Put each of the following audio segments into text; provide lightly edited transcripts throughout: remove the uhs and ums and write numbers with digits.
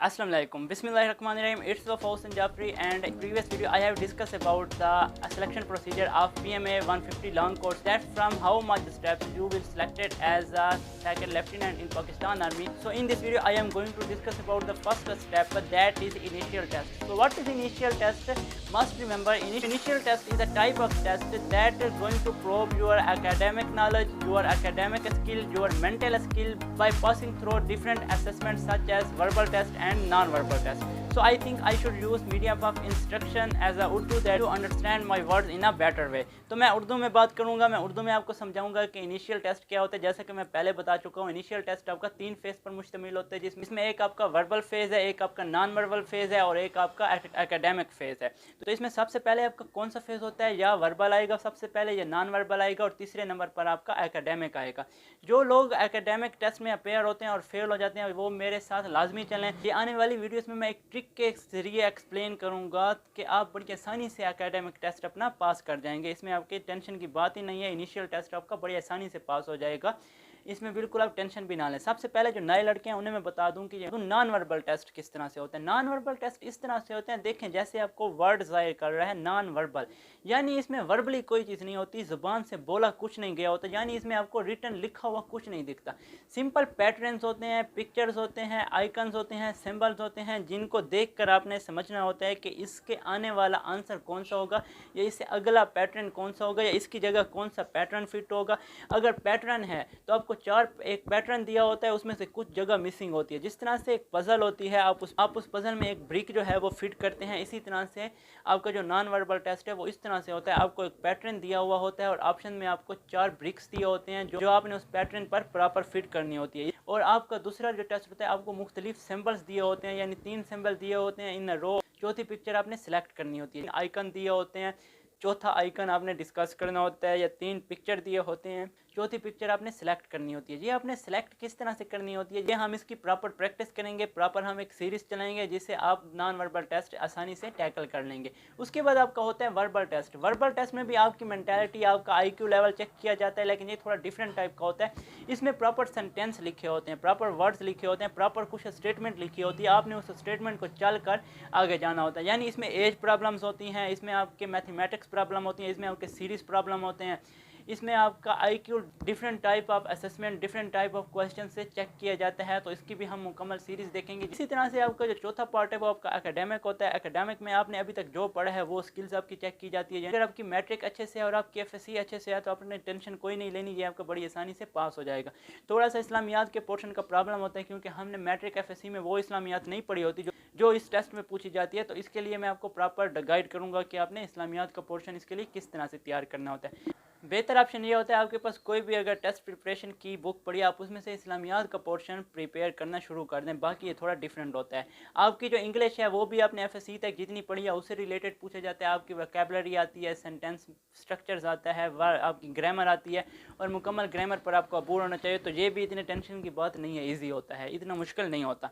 Assalamu alaikum. Bismillahirrahmanirrahim. It's the Fawzan Jafri, and in previous video I have discussed about the selection procedure of PMA 150 long course. That's from how much steps you will select it as a second lieutenant in Pakistan Army. So in this video I am going to discuss about the first step, that is initial test. So what is initial test? Must remember, initial test is a type of test that is going to probe your academic knowledge, your academic skill, your mental skill by passing through different assessments such as verbal test and non-verbal test. So I think I should use medium of instruction as a Urdu that to understand my words in a better way. तो मैं उर्दू में बात करूँगा, मैं उर्दू में आपको समझाऊंगा कि इनिशियल टेस्ट क्या होता है। जैसा कि मैं पहले बता चुका हूँ, इनिशियल टेस्ट आपका 3 फेज़ पर मुश्तमिल होता है, जिसमें एक आपका वर्बल फेज़ है, एक आपका नॉन वर्बल फेज़ है और एक आपका एकेडमिक फेज़ है। तो इसमें सबसे पहले आपका कौन सा फेज़ होता है, या वर्बल आएगा सबसे पहले, या नॉन वर्बल आएगा, और तीसरे नंबर पर आपका एकेडमिक आएगा। जो लोग एकेडमिक टेस्ट में अपेयर होते हैं और फेल हो जाते हैं, वो मेरे साथ लाजमी चलें। ये आने वाली वीडियोस में मैं एक ट्रिक के जरिए एक्सप्लेन करूंगा कि आप बड़ी आसानी से एकेडमिक टेस्ट अपना पास कर जाएंगे। इसमें आपकी टेंशन की बात ही नहीं है, इनिशियल टेस्ट आपका बड़ी आसानी से पास हो जाएगा, इसमें बिल्कुल आप टेंशन भी ना लें। सबसे पहले जो नए लड़के हैं उन्हें मैं बता दूं कि नॉन वर्बल टेस्ट किस तरह से होते हैं। नॉन वर्बल टेस्ट इस तरह से होते हैं, देखें जैसे आपको वर्ड ज़ाहिर कर रहा है नॉन वर्बल, यानी इसमें वर्बली कोई चीज़ नहीं होती, ज़ुबान से बोला कुछ नहीं गया होता, यानी इसमें आपको रिटन लिखा हुआ कुछ नहीं दिखता। सिंपल पैटर्न्स होते हैं, पिक्चर्स होते हैं, आइकन्स होते हैं, सिंबल्स होते हैं, जिनको देखकर आपने समझना होता है कि इसके आने वाला आंसर कौन सा होगा, या इससे अगला पैटर्न कौन सा होगा, या इसकी जगह कौन सा पैटर्न फिट होगा। अगर पैटर्न है तो आपको एक पैटर्न दिया होता है, उसमें से कुछ जगह मिसिंग होती है। जिस तरह से एक पजल होती है, आप उस पजल में एक ब्रिक जो है वो फिट करते हैं, इसी तरह से आपका जो नॉन वर्बल टेस्ट है वो इस तरह से होता है। आपको एक पैटर्न दिया हुआ होता है और ऑप्शन में आपको 4 ब्रिक्स दिए होते हैं जो आपने उस पैटर्न पर प्रॉपर फिट करनी होती है। और आपका दूसरा जो टेस्ट होता है, आपको मुख्तलिफ सिंबल्स दिए होते हैं, यानी 3 सिंबल दिए होते हैं इन रो। चौथी पिक्चर आपने सेलेक्ट करनी होती है, आइकन दिए होते हैं, चौथा आइकन आपने डिस्कस करना होता है, या 3 पिक्चर दिए होते हैं, चौथी पिक्चर आपने सेलेक्ट करनी होती है। ये आपने सेलेक्ट किस तरह से करनी होती है, ये हम इसकी प्रॉपर प्रैक्टिस करेंगे, प्रॉपर हम एक सीरीज़ चलाएंगे जिससे आप नॉन वर्बल टेस्ट आसानी से टैकल कर लेंगे। उसके बाद आपका होता है वर्बल टेस्ट। वर्बल टेस्ट में भी आपकी मेंटालिटी, आपका आईक्यू लेवल चेक किया जाता है, लेकिन ये थोड़ा डिफरेंट टाइप का होता है। इसमें प्रॉपर सेंटेंस लिखे होते हैं, प्रॉपर वर्ड्स लिखे होते हैं, प्रॉपर कुछ स्टेटमेंट लिखी होती है, आपने उस स्टेटमेंट को चल कर आगे जाना होता है। यानी इसमें एज प्रॉब्लम्स होती हैं, इसमें आपके मैथमेटिक्स प्रॉब्लम होती है, इसमें आपके सीरीज़ प्रॉब्लम होते हैं, इसमें आपका IQ different type of assessment, different type of question से चेक किया जाता है। तो इसकी भी हम मुकम्मल सीरीज़ देखेंगे। इसी तरह से आपका जो चौथा पार्ट है वो आपका एकेडमिक होता है। एकेडमिक में आपने अभी तक जो पढ़ा है वो स्किल्स आपकी चेक की जाती है। अगर आपकी मैट्रिक अच्छे से है और आपकी एफएससी अच्छे से है तो आपने टेंशन कोई नहीं लेनी, ये आपका बड़ी आसानी से पास हो जाएगा। थोड़ा सा इस्लामियात के पोर्शन का प्रॉब्लम होता है, क्योंकि हमने मैट्रिक एफएससी में वो इस्लामियात नहीं पढ़ी होती जो इस टेस्ट में पूछी जाती है। तो इसके लिए मैं आपको प्रॉपर गाइड करूँगा कि आपने इस्लामियात का पोर्शन इसके लिए किस तरह से तैयार करना होता है। बेहतर ऑप्शन ये होता है, आपके पास कोई भी अगर टेस्ट प्रिपरेशन की बुक पढ़ी, आप उसमें से इस्लामियात का पोर्शन प्रिपेयर करना शुरू कर दें। बाकी ये थोड़ा डिफरेंट होता है। आपकी जो इंग्लिश है वो भी आपने एफएससी तक जितनी पढ़ी है उससे रिलेटेड पूछा जाता है। आपकी वोकैबुलरी आती है, सेंटेंस स्ट्रक्चर्स आता है, आपकी ग्रामर आती है, और मुकम्मल ग्रामर पर आपको अबूर होना चाहिए। तो ये भी इतने टेंशन की बात नहीं है, ईजी होता है, इतना मुश्किल नहीं होता।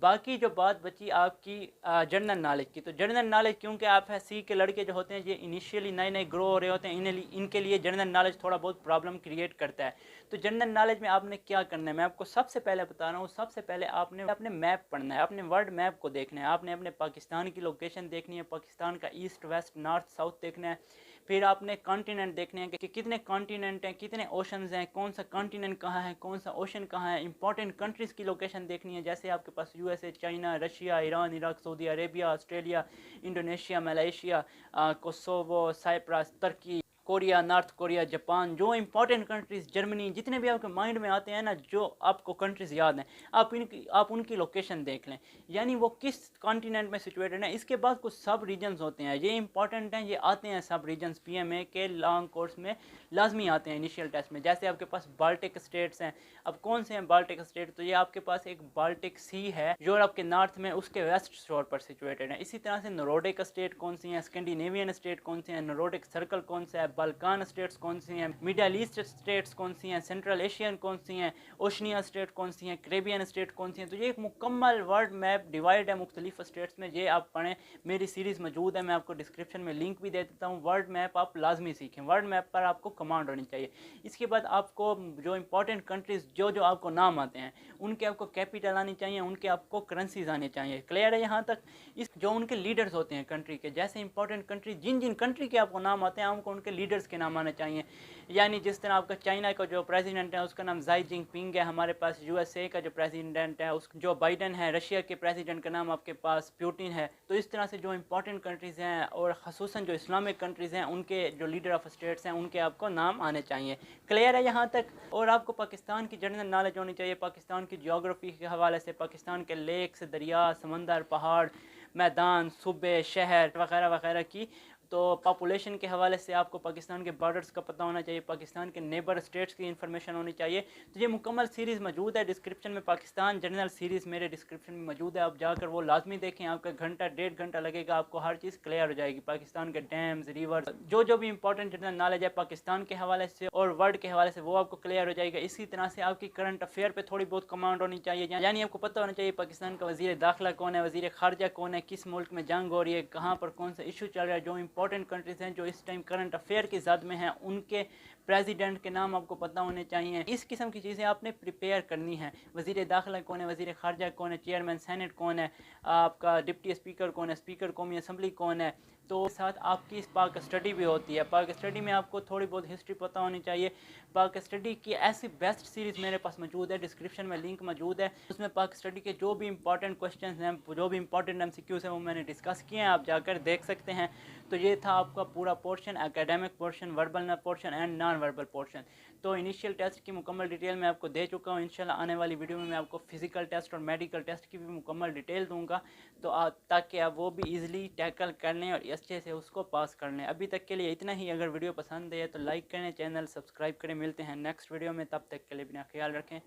बाकी जो बात बची आपकी जनरल नॉलेज की, तो जनरल नॉलेज क्योंकि आप एफएससी के लड़के जो होते हैं ये इनिशियली नए नए ग्रो हो रहे होते हैं, इनके लिए जनरल नॉलेज थोड़ा बहुत प्रॉब्लम क्रिएट करता है। तो जनरल नॉलेज में आपने क्या करना है, मैं आपको सबसे पहले बता रहा हूँ। सबसे पहले आपने अपने मैप पढ़ना है, अपने वर्ल्ड मैप को देखना है, आपने अपने पाकिस्तान की लोकेशन देखनी है, पाकिस्तान का ईस्ट वेस्ट नॉर्थ साउथ देखना है। फिर आपने कॉन्टिनेंट देखने हैं कि कितने कॉन्टिनेंट हैं, कितने ओशंस हैं, कौन सा कॉन्टिनेंट कहाँ है, कौन सा ओशन कहाँ है। इंपॉर्टेंट कंट्रीज़ की लोकेशन देखनी है, जैसे आपके पास USA, China, Russia, Iran, Iraq, Saudi Arabia, Australia, Indonesia, Malaysia, Kosovo, Cyprus, तुर्की, कोरिया, नॉर्थ कोरिया, जापान। जो इंपॉर्टेंट कंट्रीज़, जर्मनी, जितने भी आपके माइंड में आते हैं ना, जो आपको कंट्रीज़ याद हैं, आप उनकी लोकेशन देख लें, यानी वो किस कॉन्टिनेंट में सिचुएटेड है। इसके बाद कुछ सब रीजन्स होते हैं, ये इंपॉर्टेंट हैं, ये आते हैं सब रीजन्स पीएमए के लॉन्ग कोर्स में लाजमी आते हैं इनिशियल टेस्ट में। जैसे आपके पास बाल्टिक स्टेट्स हैं। अब कौन से हैं बाल्टिक स्टेट, तो ये आपके पास एक बाल्टिक सी है यूरोप के नॉर्थ में, उसके वेस्ट शोर पर सिचुएटेड है। इसी तरह से नोर्डिक स्टेट कौन सी हैं, स्कैंडिनेवियन स्टेट कौन से हैं, नोर्डिक सर्कल कौन सा है, बाल्कान स्टेट्स कौन सी हैं, मिडल ईस्ट स्टेट्स कौन सी हैं, सेंट्रल एशियन कौन सी हैं, ओशनिया स्टेट कौन सी हैं, कैरेबियन स्टेट कौन सी हैं। तो ये एक मुकम्मल वर्ल्ड मैप डिवाइड है मुख्तलिफ स्टेट्स में, ये आप पढ़ें। मेरी सीरीज़ मौजूद है, मैं आपको डिस्क्रिप्शन में लिंक भी दे देता हूँ। वर्ल्ड मैप आप लाजमी सीखें, वर्ल्ड मैप पर आपको कमांड होनी चाहिए। इसके बाद आपको जो इंपॉर्टेंट कंट्रीज़ जो आपको नाम आते हैं उनके आपको कैपिटल आनी चाहिए, उनके आपको करेंसीज आनी चाहिए। क्लियर है यहाँ तक? इस जो उनके लीडर्स होते हैं कंट्री के, जैसे इंपॉर्टेंट कंट्री जिन जिन कंट्री के आपको नाम आते हैं आपको उनके लीडर्स के नाम आने चाहिए। यानी जिस तरह आपका चाइना का जो प्रेसिडेंट है उसका नाम जाई जिनपिंग है, हमारे पास यूएसए का जो प्रेसिडेंट है उस जो बाइडन है, रशिया के प्रेसिडेंट का नाम आपके पास पुतिन है। तो इस तरह से जो इंपॉर्टेंट कंट्रीज़ हैं और ख़ुसूसन जो इस्लामिक कंट्रीज़ हैं उनके जो लीडर ऑफ स्टेट्स हैं उनके आपको नाम आने चाहिए। क्लियर है यहाँ तक? और आपको पाकिस्तान की जनरल नॉलेज होनी चाहिए, पाकिस्तान की जियोग्राफी के हवाले से, पाकिस्तान के लेक्स, दरिया, समंदर, पहाड़, मैदान, सूबे, शहर वगैरह वगैरह की। तो पॉपुलेशन के हवाले से आपको पाकिस्तान के बॉर्डर्स का पता होना चाहिए, पाकिस्तान के नेबर स्टेट्स की इन्फॉर्मेशन होनी चाहिए। तो ये मुकम्मल सीरीज़ मौजूद है डिस्क्रिप्शन में, पाकिस्तान जनरल सीरीज़ मेरे डिस्क्रिप्शन में मौजूद है, आप जाकर वो लाजमी देखें। आपका घंटा 1.5 घंटा लगेगा, आपको हर चीज़ क्लियर हो जाएगी। पाकिस्तान के डैम्स, रिवर्स, जो भी इंपॉर्टेंट जनरल नॉलेज है पाकिस्तान के हवाले से और वर्ल्ड के हवाले से वो आपको क्लियर हो जाएगा। इसी तरह से आपकी करंट अफेयर पे थोड़ी बहुत कमांड होनी चाहिए, यानी आपको पता होना चाहिए पाकिस्तान का वज़ीर दाखिला कौन है, वज़ीर ख़ारजा कौन है, किस मुल्क में जंग हो रही है, कहाँ पर कौन सा इशू चल रहा है। जो इंपॉर्टेंट कंट्रीज़ हैं जो इस टाइम करंट अफेयर की ज़द में हैं उनके प्रेसिडेंट के नाम आपको पता होने चाहिए। इस किस्म की चीज़ें आपने प्रिपेयर करनी है। वज़ीर दाखिला कौन है, वज़ीर ख़ारजा कौन है, चेयरमैन सेनेट कौन है, आपका डिप्टी स्पीकर कौन है, स्पीकर कौमी असम्बली कौन है। तो साथ आपकी इस पाक स्टडी भी होती है। पाक स्टडी में आपको थोड़ी बहुत हिस्ट्री पता होनी चाहिए। पाक स्टडी की ऐसी बेस्ट सीरीज़ मेरे पास मौजूद है, डिस्क्रिप्शन में लिंक मौजूद है, उसमें पाक स्टडी के जो भी इंपॉर्टेंट क्वेश्चन हैं, जो भी इंपॉर्टेंट MCQs हैं वो मैंने डिस्कस किए हैं, आप जाकर देख सकते हैं। तो ये था आपका पूरा portion, academic portion, verbal portion and non verbal portion. तो इनिशियल टेस्ट की मुकम्मल डिटेल मैं आपको दे चुका हूँ। इंशाल्लाह आने वाली वीडियो में मैं आपको फिजिकल टेस्ट और मेडिकल टेस्ट की भी मुकम्मल डिटेल दूंगा, तो ताकि आप वो भी ईजिली टैकल कर लें और अच्छे से उसको पास कर लें। अभी तक के लिए इतना ही। अगर वीडियो पसंद है तो लाइक करें, चैनल सब्सक्राइब करें। मिलते हैं नेक्स्ट वीडियो में, तब तक के लिए अपना ख्याल रखें।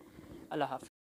अल्लाह हाफ़िज़।